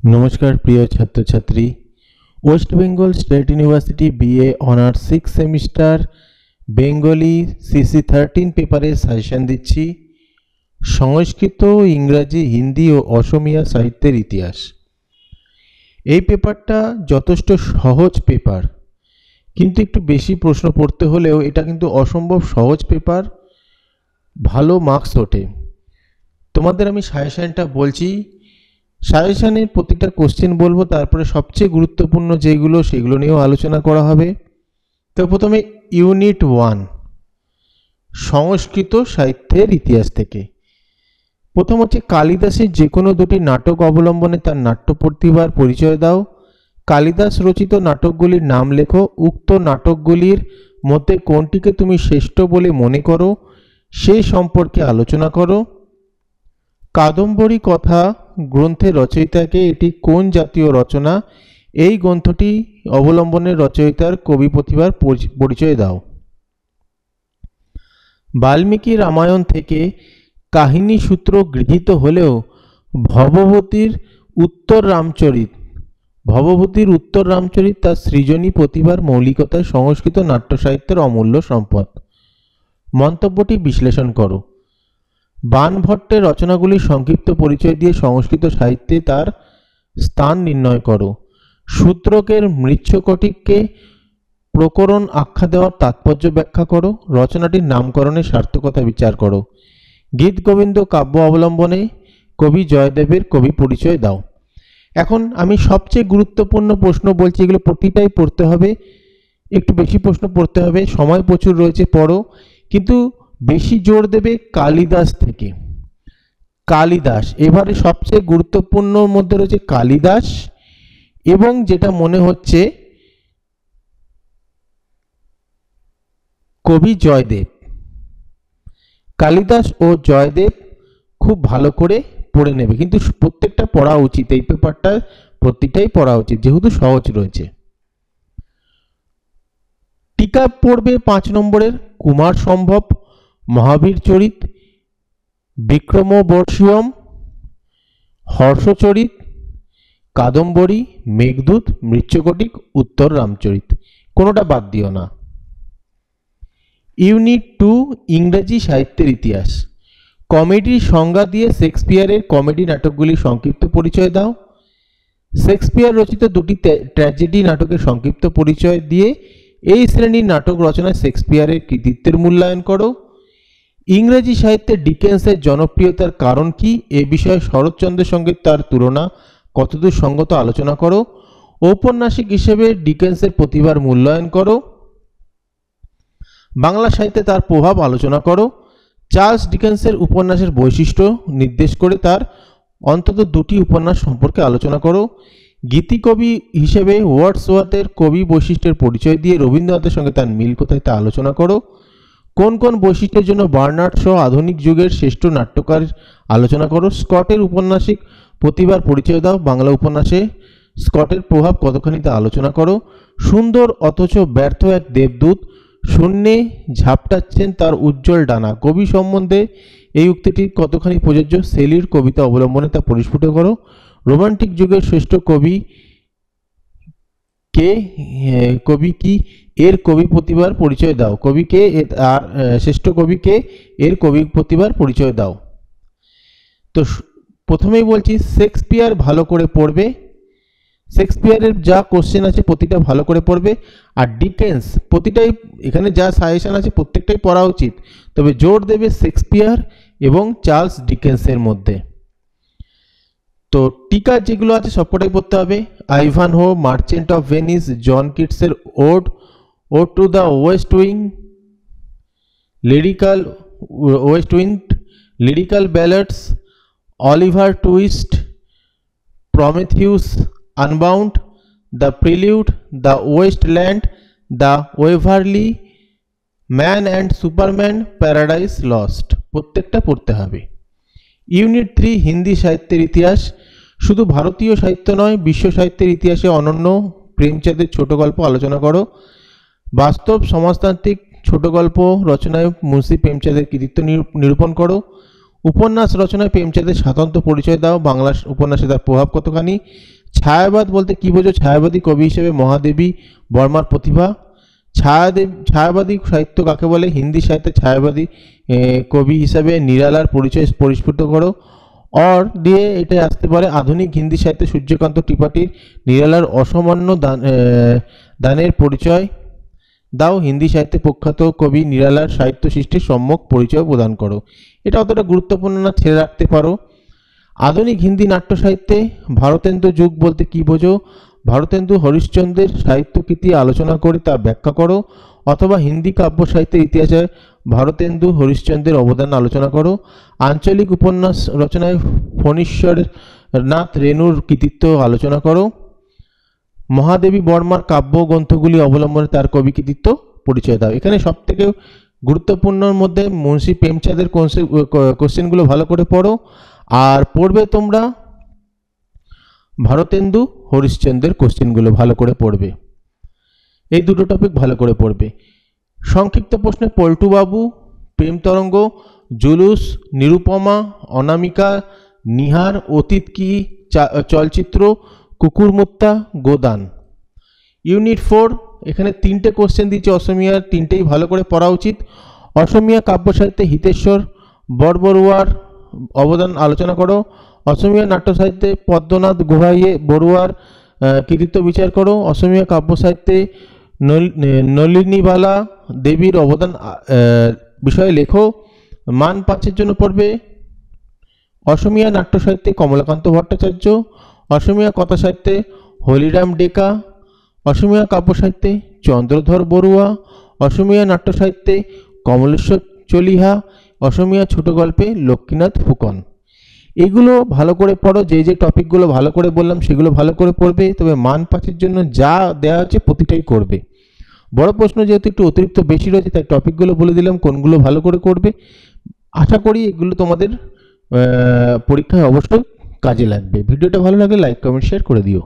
নমস্কার প্রিয় ছাত্রছাত্রী, West Bengal state university BA honours 6 semester Bengali CC 13 পেপারে সাজেশন দিচ্ছি। সংস্কৃত, ইংরাজি, হিন্দি ও অসমিয়া সাহিত্যের ইতিহাস। এই পেপারটা যথেষ্ট সহজ পেপার, কিন্তু একটু বেশি প্রশ্ন পড়তে হলেও এটা কিন্তু অসম্ভব সহজ পেপার, ভালো মার্কস ওঠে। তোমাদের আমি সাজেশনটা বলছি। সাজেশনের প্রতিটা কোশ্চেন বলবো, তারপরে সবচেয়ে গুরুত্বপূর্ণ যেগুলো সেগুলো নিয়েও আলোচনা করা হবে। তো প্রথমে ইউনিট 1 সংস্কৃত সাহিত্যের ইতিহাস থেকে। প্রথম হচ্ছে কালিদাসের যে কোনো দুটি নাটক অবলম্বনে তার নাট্য প্রতিভার পরিচয় দাও। কালিদাস রচিত নাটকগুলির নাম লেখো। উক্ত নাটকগুলির মধ্যে কোনটিকে তুমি শ্রেষ্ঠ বলে মনে করো সেই সম্পর্কে আলোচনা করো। কাদম্বরী কথা গ্রন্থের রচয়িতাকে, এটি কোন জাতীয় রচনা, এই গ্রন্থটি অবলম্বনে রচয়িতার কবি প্রতিভার পরিচয় দাও। বাল্মীকি রামায়ণ থেকে কাহিনী সূত্র গৃহীত হলেও ভবভূতির উত্তর রামচরিত তার সৃজনী প্রতিভার মৌলিকতায় সংস্কৃত নাট্য সাহিত্যের অমূল্য সম্পদ। মন্তব্যটি বিশ্লেষণ করো। বাণভট্টের রচনাগুলির সংক্ষিপ্ত পরিচয় দিয়ে সংস্কৃত সাহিত্যে তার স্থান নির্ণয় করো। শূদ্রকের মৃচ্ছকটিককে প্রকরণ আখ্যা দেওয়ার তাৎপর্য ব্যাখ্যা করো। রচনাটির নামকরণের সার্থকতা বিচার করো। গীত গোবিন্দ কাব্য অবলম্বনে কবি জয়দেবের কবি পরিচয় দাও। এখন আমি সবচেয়ে গুরুত্বপূর্ণ প্রশ্ন বলছি, এগুলো প্রতিটাই পড়তে হবে, একটু বেশি প্রশ্ন পড়তে হবে, সময় প্রচুর রয়েছে, পড়ো, কিন্তু বেশি জোর দেবে কালিদাস থেকে। কালিদাস এবারে সবচেয়ে গুরুত্বপূর্ণ মধ্যে রয়েছে কালিদাস এবং যেটা মনে হচ্ছে কবি জয়দেব। কালিদাস ও জয়দেব খুব ভালো করে পড়ে নেবে, কিন্তু প্রত্যেকটা পড়া উচিত, এই পেপারটা প্রত্যেকটাই পড়া উচিত যেহেতু সহজ রয়েছে। টিকা পড়বে 5 নম্বরের কুমার সম্ভব, মহাবীর চরিত, বিক্রমবর্ষীয়ম, হর্ষচরিত, কাদম্বরী, মেঘদূত, মৃচ্ছকটিক, উত্তর রামচরিত, কোনোটা বাদ দিও না। ইউনিট 2 ইংরেজি সাহিত্যের ইতিহাস। কমেডির সংজ্ঞা দিয়ে শেক্সপিয়ারের কমেডি নাটকগুলির সংক্ষিপ্ত পরিচয় দাও। শেক্সপিয়ার রচিত দুটি ট্র্যাজেডি নাটকের সংক্ষিপ্ত পরিচয় দিয়ে এই শ্রেণীর নাটক রচনায় শেক্সপিয়ারের কৃতিত্বের মূল্যায়ন করো। ইংরেজি সাহিত্যে ডিকেন্সের জনপ্রিয়তার কারণ কি, এ বিষয়ে শরৎচন্দ্রের সঙ্গে তার তুলনা কতদূর সঙ্গত আলোচনা করো। ঔপন্যাসিক হিসেবে ডিকেন্সের প্রতিভার মূল্যায়ন করো। বাংলা সাহিত্যে তার প্রভাব আলোচনা করো। চার্লস ডিকেন্সের উপন্যাসের বৈশিষ্ট্য নির্দেশ করে তার অন্তত 2টি উপন্যাস সম্পর্কে আলোচনা করো। গীতিকবি হিসেবে ওয়ার্ডসওয়ার্থের কবি বৈশিষ্ট্যের পরিচয় দিয়ে রবীন্দ্রনাথের সঙ্গে তার মিল কোথায় তা আলোচনা করো। কোন কোন বৈশিষ্ট্যের জন্য বার্নার্ড শ আধুনিক যুগের শ্রেষ্ঠ নাট্যকার আলোচনা করো। স্কটের উপন্যাসিক প্রতিভার পরিচয় দাও। বাংলা উপন্যাসে স্কটের প্রভাব কতখানি তা আলোচনা করো। সুন্দর অথচ ব্যর্থ এক দেবদূত শূন্যে ঝাপটাচ্ছেন তার উজ্জ্বল ডানা, কবি সম্বন্ধে এই উক্তিটি কতখানি প্রযোজ্য, শেলির কবিতা অবলম্বনে তা পরিস্ফুট করো। রোমান্টিক যুগের শ্রেষ্ঠ কবি কে, কবি কি, এর কবি প্রতিভার পরিচয় দাও। কবিকে আর শ্রেষ্ঠ কবিকে, এর কবি প্রতিভার পরিচয় দাও। তো প্রথমেই বলছি শেক্সপিয়ার ভালো করে পড়বে, শেক্সপিয়ারের যা কোশ্চেন আছে প্রতিটা ভালো করে পড়বে। আর ডিকেন্স প্রতিটাই, এখানে যা সাজেশন আছে প্রত্যেকটাই পড়া উচিত, তবে জোর দেবে শেক্সপিয়ার এবং চার্লস ডিকেন্সের মধ্যে। তো টিকা যেগুলো আছে সবকটাই পড়তে হবে। Ivanhoe, Merchant of Venice, John কিটসের Ode to the West Wind, Lyrical Ballads, Oliver Twist, Prometheus Unbound, the Prelude, the Wasteland, the Waverley, Man and Superman, Paradise Lost, প্রত্যেকটা পড়তে হবে। ইউনিট 3 হিন্দি সাহিত্যের ইতিহাস। শুধু ভারতীয় সাহিত্য নয়, বিশ্ব সাহিত্যের ইতিহাসে অনন্য প্রেমচাঁদের ছোট গল্প আলোচনা করো। বাস্তব সমাজতান্ত্রিক ছোট গল্প রচনায় মুন্সি প্রেমচাঁদের কৃতিত্ব নিরূপণ করো। উপন্যাস রচনায় প্রেমচাঁদের স্বাতন্ত্র্য পরিচয় দাও। বাংলা উপন্যাসে তার প্রভাব কতখানি। ছায়াবাদ বলতে কি বোঝো? ছায়াবাদী কবি হিসেবে মহাদেবী বর্মার প্রতিভা। ছায়াবাদী সাহিত্য কাকে বলে? হিন্দি সাহিত্যে ছায়াবাদী কবি হিসাবে নিরালার পরিচয় পরিস্ফুট করো। অর দিয়ে এটা আসতে পারে আধুনিক হিন্দি সাহিত্যে সূর্যকান্ত ত্রিপাঠীর নিরালার অসামান্য দানের পরিচয় দাও। হিন্দি সাহিত্যে প্রখ্যাত কবি নিরালার সাহিত্য সৃষ্টির সম্যক পরিচয় প্রদান করো। এটা অতটা গুরুত্বপূর্ণ না, ছেড়ে রাখতে পারো। আধুনিক হিন্দি নাট্য সাহিত্যে ভারতেন্দু যুগ বলতে কি বোঝো? ভারতেন্দু হরিশ্চন্দ্রের সাহিত্যকৃতি আলোচনা করে তা ব্যাখ্যা করো। অথবা হিন্দি কাব্য সাহিত্যের ইতিহাসে ভারতেন্দু হরিশ্চন্দ্রের অবদান আলোচনা করো। আঞ্চলিক উপন্যাস রচনায় ফণীশ্বরনাথ রেণুর কৃতিত্ব আলোচনা করো। মহাদেবী বর্মার কাব্য গ্রন্থগুলি অবলম্বনে তার কবি কৃতিত্ব পরিচয় দাও। এখানে সব থেকে গুরুত্বপূর্ণর মধ্যে মুন্সি প্রেমচাঁদের কোশ্চেনগুলো ভালো করে পড়ো। আর পড়বে তোমরা ভারতেন্দু হরিশ্চন্দ্রের কোশ্চেনগুলো ভালো করে পড়বে। এই দুটো টপিক ভালো করে পড়বে। সংক্ষিপ্ত প্রশ্নে পল্টুবাবু, প্রেম তরঙ্গ, জুলুস, নিরুপমা, অনামিকা, নিহার, অতীত কি চলচ্চিত্র, কুকুরমুত্তা, গোদান। ইউনিট 4 এখানে 3টে কোশ্চেন দিচ্ছে অসমিয়ার, 3টেই ভালো করে পড়া উচিত। অসমিয়া কাব্য সাহিত্যে হিতেশ্বর বরবরুয়ার অবদান আলোচনা করো। অসমিয়া নাট্য সাহিত্যে পদ্মনাথ গোহাইয়ে বড়ুয়ার কৃতিত্ব বিচার করো। অসমিয়া কাব্য সাহিত্যে নলিনীবালা দেবীর অবদান বিষয়ে লেখো। মান 5-এর জন্য পড়বে অসমিয়া নাট্য সাহিত্যে কমলাকান্ত ভট্টাচার্য, অসমিয়া কথা সাহিত্যে হলিরাম ডেকা, অসমিয়া কাব্য সাহিত্যে চন্দ্রধর বড়ুয়া, অসমিয়া নাট্য সাহিত্যে কমলেশ্বর চলিহা, অসমিয়া ছোট গল্পে লক্ষ্মীনাথ ফুকন। এগুলো ভালো করে পড়ো। যে যে টপিকগুলো ভালো করে বললাম সেগুলো ভালো করে পড়বে। তবে মান 5-এর জন্য যা দেওয়া আছে প্রতিটাই করবে। বড় প্রশ্ন যেহেতু একটু অতিরিক্ত বেশি রয়েছে তাই টপিকগুলো বলে দিলাম কোনগুলো ভালো করে করবে। আশা করি এগুলো তোমাদের পরীক্ষায় অবশ্যই কাজে লাগবে। ভিডিওটা ভালো লাগলে লাইক কমেন্ট শেয়ার করে দিও।